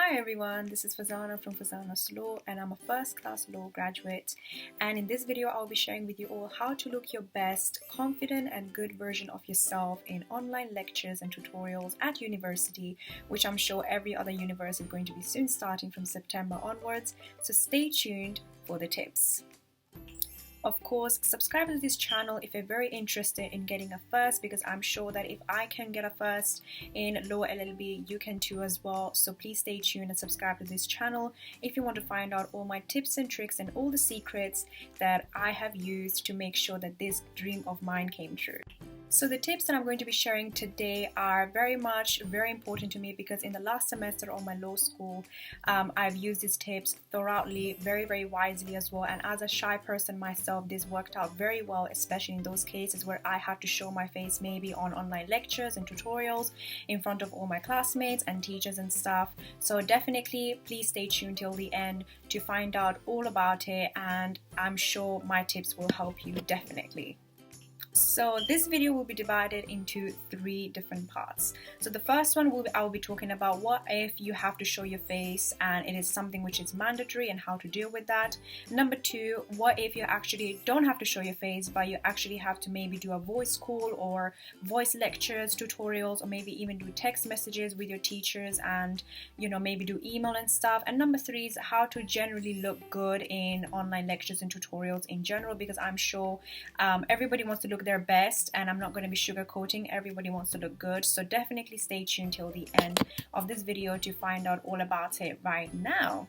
Hi everyone, this is Fazana from Fazana's Law and I'm a first class law graduate, and in this video I'll be sharing with you all how to look your best, confident and good version of yourself in online lectures and tutorials at university, which I'm sure every other university is going to be soon starting from September onwards, so stay tuned for the tips. Of course, subscribe to this channel if you're very interested in getting a first, because I'm sure that if I can get a first in Law LLB, you can too as well. So please stay tuned and subscribe to this channel if you want to find out all my tips and tricks and all the secrets that I have used to make sure that this dream of mine came true. So the tips that I'm going to be sharing today are very important to me, because in the last semester of my law school, I've used these tips thoroughly, very wisely as well. And as a shy person myself, this worked out very well, especially in those cases where I had to show my face maybe on online lectures and tutorials in front of all my classmates and teachers and stuff. So definitely please stay tuned till the end to find out all about it, and I'm sure my tips will help you definitely. So this video will be divided into 3 different parts. So the first one I will be talking about what if you have to show your face and it is something which is mandatory and how to deal with that. Number 2, what if you actually don't have to show your face, but you actually have to maybe do a voice call or voice lectures, tutorials, or maybe even do text messages with your teachers and maybe do email and stuff. And number 3 is how to generally look good in online lectures and tutorials in general, because I'm sure everybody wants to look their best, and I'm not going to be sugarcoating, everybody wants to look good. So definitely stay tuned till the end of this video to find out all about it right now.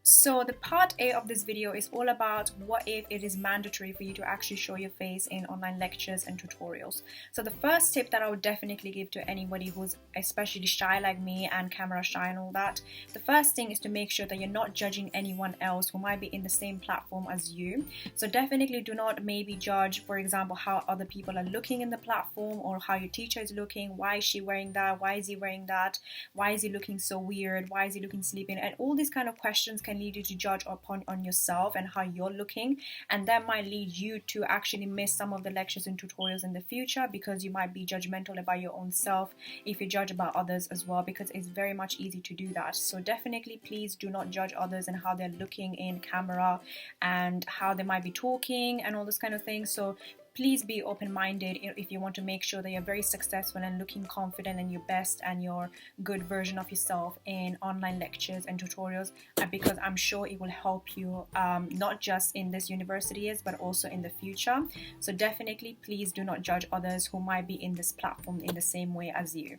So the part A of this video is all about what if it is mandatory for you to actually show your face in online lectures and tutorials. So the first tip that I would definitely give to anybody who's especially shy like me and camera shy and all that, the first thing is to make sure that you're not judging anyone else who might be in the same platform as you. So definitely do not maybe judge, for example, how other people are looking in the platform, or how your teacher is looking. Why is she wearing that? Why is he wearing that? Why is he looking so weird? Why is he looking sleepy? And all these kind of questions can lead you to judge on yourself and how you're looking, and that might lead you to actually miss some of the lectures and tutorials in the future, because you might be judgmental about your own self if you judge about others as well, because it's very much easy to do that. So definitely please do not judge others and how they're looking in camera and how they might be talking and all this kind of things. So please be open-minded if you want to make sure that you're very successful and looking confident and your best and your good version of yourself in online lectures and tutorials, because I'm sure it will help you not just in this university years but also in the future. So definitely please do not judge others who might be in this platform in the same way as you.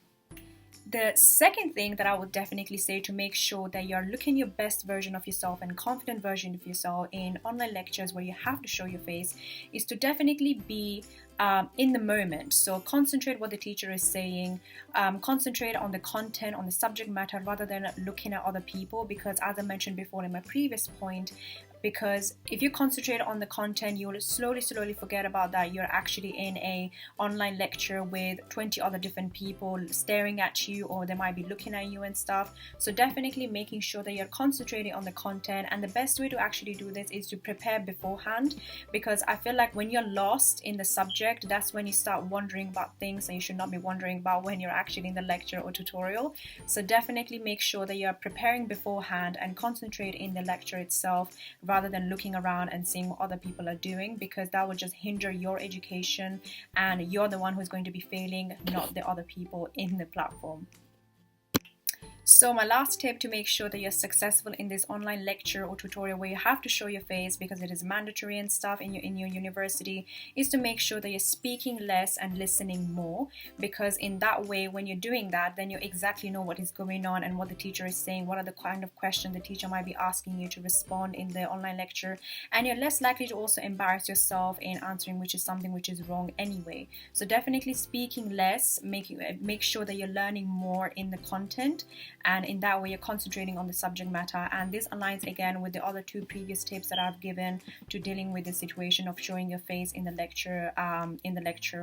The second thing that I would definitely say to make sure that you're looking your best version of yourself and confident version of yourself in online lectures where you have to show your face is to definitely be in the moment. So concentrate what the teacher is saying, concentrate on the content, on the subject matter, rather than looking at other people, because as I mentioned before in my previous point, because if you concentrate on the content, you will slowly forget about that you're actually in a online lecture with 20 other different people staring at you, or they might be looking at you and stuff. So definitely making sure that you're concentrating on the content, and the best way to actually do this is to prepare beforehand, because I feel like when you're lost in the subject, that's when you start wondering about things that you should not be wondering about when you're actually in the lecture or tutorial. So definitely make sure that you're preparing beforehand and concentrate in the lecture itself, rather than looking around and seeing what other people are doing, because that will just hinder your education and you're the one who's going to be failing, not the other people in the platform. So my last tip to make sure that you're successful in this online lecture or tutorial where you have to show your face because it is mandatory and stuff in your university is to make sure that you're speaking less and listening more, because in that way, when you're doing that, then you exactly know what is going on and what the teacher is saying, what are the kind of questions the teacher might be asking you to respond in the online lecture, and you're less likely to also embarrass yourself in answering which is something which is wrong anyway. So definitely speaking less, make sure that you're learning more in the content, and in that way you're concentrating on the subject matter. And this aligns again with the other 2 previous tips that I've given to dealing with the situation of showing your face in the lecture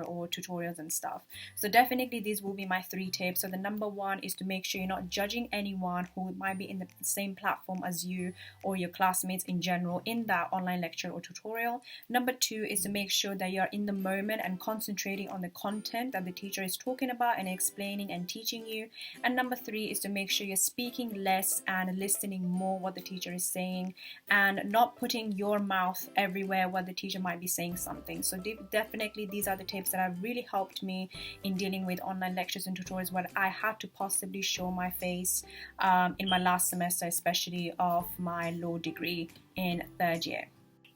or tutorials and stuff. So definitely these will be my 3 tips. So the number 1 is to make sure you're not judging anyone who might be in the same platform as you or your classmates in general in that online lecture or tutorial. Number 2 is to make sure that you're in the moment and concentrating on the content that the teacher is talking about and explaining and teaching you. And number 3 is to make sure you're speaking less and listening more what the teacher is saying, and not putting your mouth everywhere while the teacher might be saying something. So definitely these are the tips that have really helped me in dealing with online lectures and tutorials where I had to possibly show my face in my last semester, especially of my law degree in third year.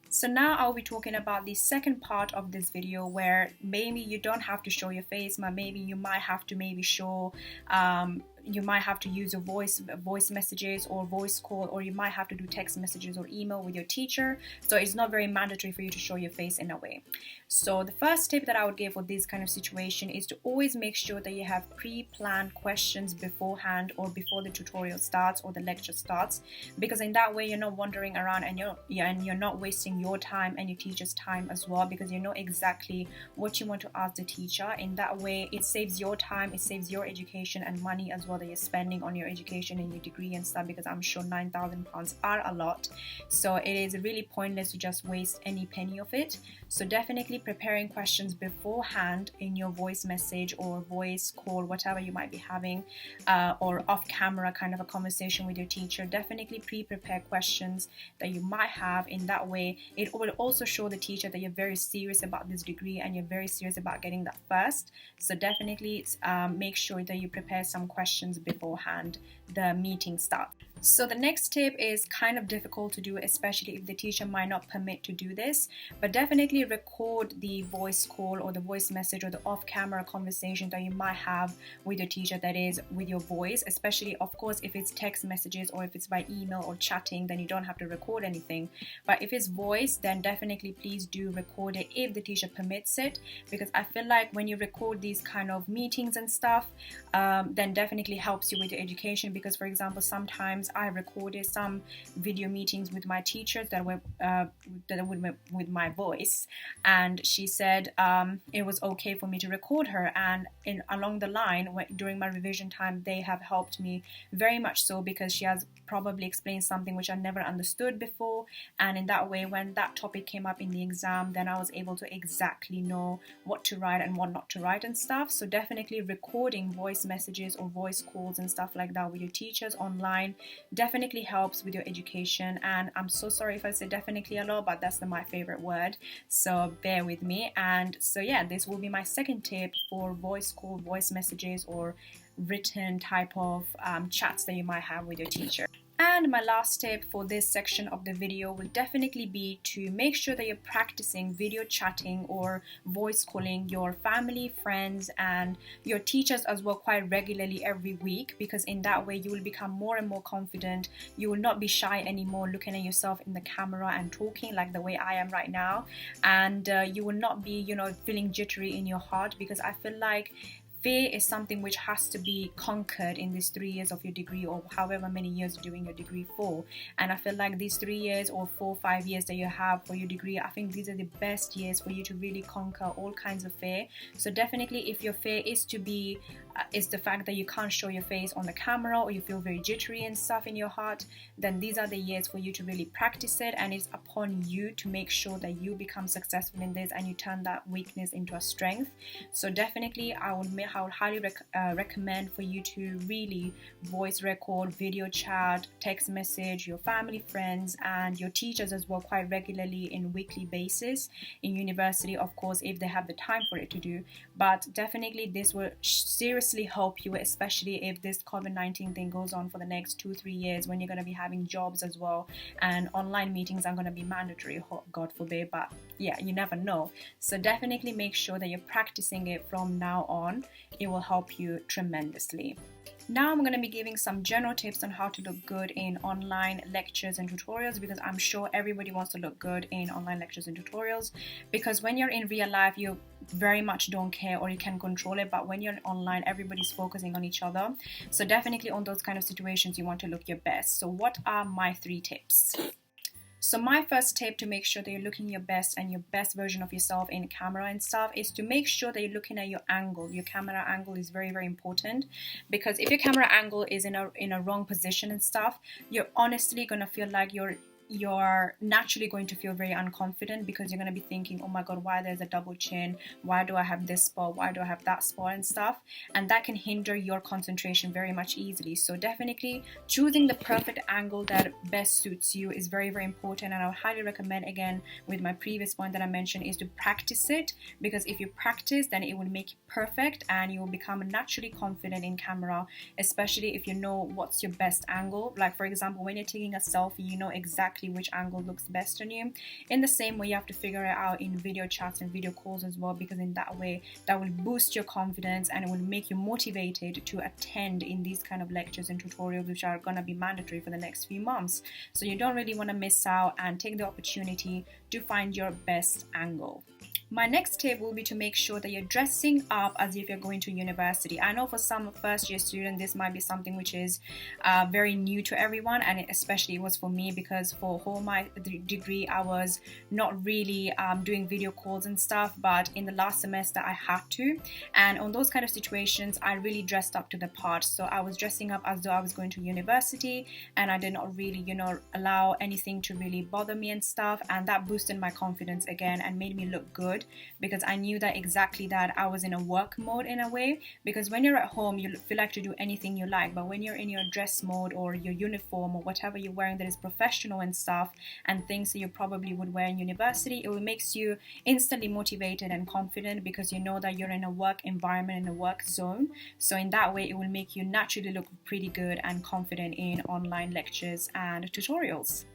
So now I'll be talking about the second part of this video, where maybe you don't have to show your face, but maybe you might have to show you might have to use your voice messages or voice call, or you might have to do text messages or email with your teacher. So it's not very mandatory for you to show your face in a way. So the first tip that I would give for this kind of situation is to always make sure that you have pre-planned questions beforehand or before the tutorial starts or the lecture starts, because in that way you're not wandering around and you're not wasting your time and your teacher's time as well, because you know exactly what you want to ask the teacher. In that way it saves your time, it saves your education and money as well that you're spending on your education and your degree and stuff, because I'm sure £9,000 are a lot. So it is really pointless to just waste any penny of it. So definitely preparing questions beforehand in your voice message or voice call, whatever you might be having, or off camera kind of a conversation with your teacher. Definitely pre-prepare questions that you might have. In that way it will also show the teacher that you're very serious about this degree and you're very serious about getting that first. So definitely make sure that you prepare some questions beforehand the meeting starts. So the next tip is kind of difficult to do, especially if the teacher might not permit to do this, but definitely record the voice call or the voice message or the off-camera conversation that you might have with your teacher, that is with your voice. Especially, of course, if it's text messages or if it's by email or chatting, then you don't have to record anything. But if it's voice, then definitely please do record it if the teacher permits it, because I feel like when you record these kind of meetings and stuff, then definitely helps you with your education. Because for example, sometimes I recorded some video meetings with my teachers that were with my voice, and she said it was okay for me to record her, and along the line during my revision time they have helped me very much so, because she has probably explained something which I never understood before, and in that way when that topic came up in the exam, then I was able to exactly know what to write and what not to write and stuff. So definitely recording voice messages or voice calls and stuff like that with your teachers online definitely helps with your education. And I'm so sorry if I say definitely a lot, but that's my favorite word, so bear with me. And so yeah, this will be my second tip for voice call, voice messages, or written type of chats that you might have with your teacher. And my last tip for this section of the video will definitely be to make sure that you're practicing video chatting or voice calling your family, friends, and your teachers as well quite regularly every week, because in that way you will become more and more confident. You will not be shy anymore looking at yourself in the camera and talking like the way I am right now, and you will not be feeling jittery in your heart, because I feel like fear is something which has to be conquered in these 3 years of your degree, or however many years you're doing your degree for. And I feel like these 3 years or 4 or 5 years that you have for your degree, I think these are the best years for you to really conquer all kinds of fear. So definitely, if your fear is the fact that you can't show your face on the camera, or you feel very jittery and stuff in your heart, then these are the years for you to really practice it, and it's upon you to make sure that you become successful in this and you turn that weakness into a strength. So definitely I would highly recommend for you to really voice record, video chat, text message your family, friends, and your teachers as well quite regularly in weekly basis in university, of course, if they have the time for it to do. But definitely this will seriously help you, especially if this COVID-19 thing goes on for the next 2-3 years, when you're going to be having jobs as well, and online meetings are going to be mandatory, God forbid, but yeah, you never know. So definitely make sure that you're practicing it from now on. It will help you tremendously. Now I'm going to be giving some general tips on how to look good in online lectures and tutorials, because I'm sure everybody wants to look good in online lectures and tutorials, because when you're in real life you very much don't care, or you can control it, but when you're online everybody's focusing on each other. So definitely on those kind of situations you want to look your best. So what are my 3 tips? So my first tip to make sure that you're looking your best and your best version of yourself in camera and stuff is to make sure that you're looking at your angle. Your camera angle is very, very important, because if your camera angle is in a wrong position and stuff, you're honestly gonna feel like you're you're naturally going to feel very unconfident because you're going to be thinking, oh my god, why there's a double chin, why do I have this spot, why do I have that spot and stuff, and that can hinder your concentration very much easily. So definitely choosing the perfect angle that best suits you is very, very important, and I would highly recommend, again with my previous point that I mentioned, is to practice it, because if you practice, then it will make it perfect and you will become naturally confident in camera, especially if you know what's your best angle. Like for example, when you're taking a selfie, you know exactly which angle looks best on you. In the same way, you have to figure it out in video chats and video calls as well, because in that way that will boost your confidence and it will make you motivated to attend in these kind of lectures and tutorials, which are going to be mandatory for the next few months. So you don't really want to miss out and take the opportunity to find your best angle. My next tip will be to make sure that you're dressing up as if you're going to university. I know for some first year students this might be something which is very new to everyone, and especially it was for me, because for whole my degree I was not really doing video calls and stuff, but in the last semester I had to, and on those kind of situations I really dressed up to the part. So I was dressing up as though I was going to university, and I did not really, you know, allow anything to really bother me and stuff, and that boosted my confidence again and made me look good, because I knew that exactly that I was in a work mode in a way. Because when you're at home you feel like to do anything you like, but when you're in your dress mode or your uniform or whatever you're wearing that is professional and stuff, and things that you probably would wear in university, it will makes you instantly motivated and confident, because you know that you're in a work environment, in a work zone. So in that way it will make you naturally look pretty good and confident in online lectures and tutorials.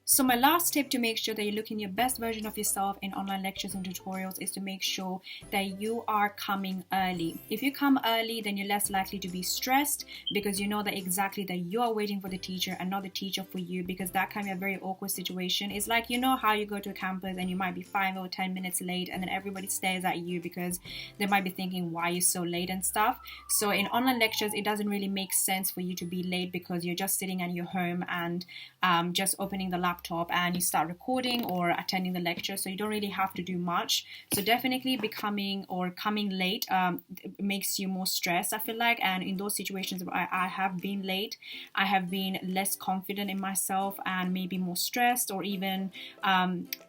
So my last tip to make sure that you're looking your best version of yourself in online lectures and tutorials is to make sure that you are coming early. If you come early, then you're less likely to be stressed, because you know that exactly that you are waiting for the teacher and not the teacher for you, because that can be a very awkward situation. It's like, you know how you go to a campus and you might be 5 or 10 minutes late, and then everybody stares at you because they might be thinking why you're so late and stuff. So in online lectures it doesn't really make sense for you to be late, because you're just sitting at your home and just opening the laptop and you start recording or attending the lecture, so you don't really have to do much. So definitely becoming or coming late makes you more stressed, I feel like, and in those situations where I have been late, I have been less confident in myself and maybe more stressed, or even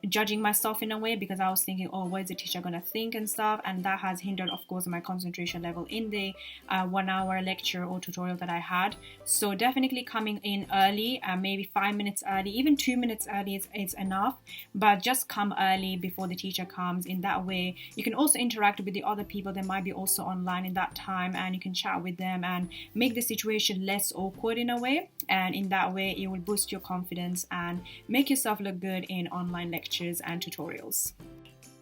judging myself in a way, because I was thinking, oh, what is the teacher gonna think and stuff, and that has hindered of course my concentration level in the 1 hour lecture or tutorial that I had. So definitely coming in early, maybe 5 minutes early, even 2 minutes early is enough, but just come early before the teacher comes. In that way you can also interact with the other people that might be also online in that time, and you can chat with them and make the situation less awkward in a way, and in that way it will boost your confidence and make yourself look good in online lectures and tutorials.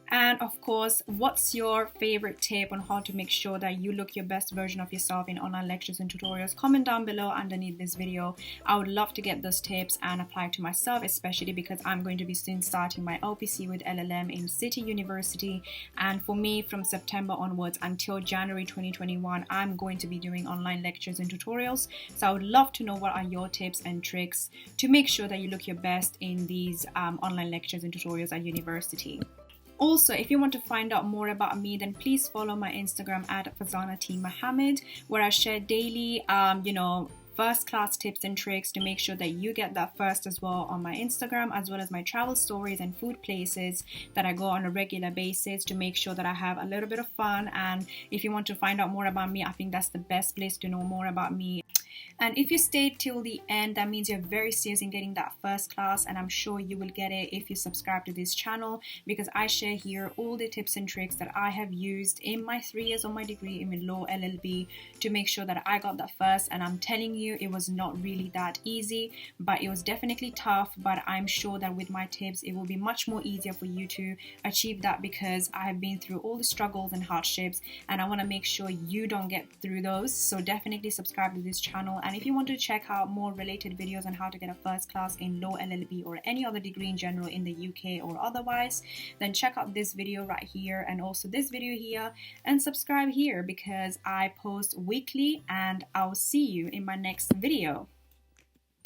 And of course, what's your favorite tip on how to make sure that you look your best version of yourself in online lectures and tutorials? Comment down below underneath this video. I would love to get those tips and apply to myself, especially because I'm going to be soon starting my LPC with LLM in City University, and for me from September onwards until January 2021 I'm going to be doing online lectures and tutorials. So I would love to know what are your tips and tricks to make sure that you look your best in these online lectures and tutorials at university. Also, if you want to find out more about me, then please follow my Instagram at Fazana T Mohammed, where I share daily, first class tips and tricks to make sure that you get that first as well on my Instagram, as well as my travel stories and food places that I go on a regular basis to make sure that I have a little bit of fun. And if you want to find out more about me, I think that's the best place to know more about me. And if you stayed till the end, that means you're very serious in getting that first class, and I'm sure you will get it if you subscribe to this channel, because I share here all the tips and tricks that I have used in my 3 years of my degree in law LLB to make sure that I got that first. And I'm telling you, it was not really that easy, but it was definitely tough. But I'm sure that with my tips it will be much more easier for you to achieve that, because I have been through all the struggles and hardships, and I want to make sure you don't get through those. So definitely subscribe to this channel. And if you want to check out more related videos on how to get a first class in law LLB or any other degree in general in the UK or otherwise, then check out this video right here and also this video here, and subscribe here because I post weekly, and I'll see you in my next video.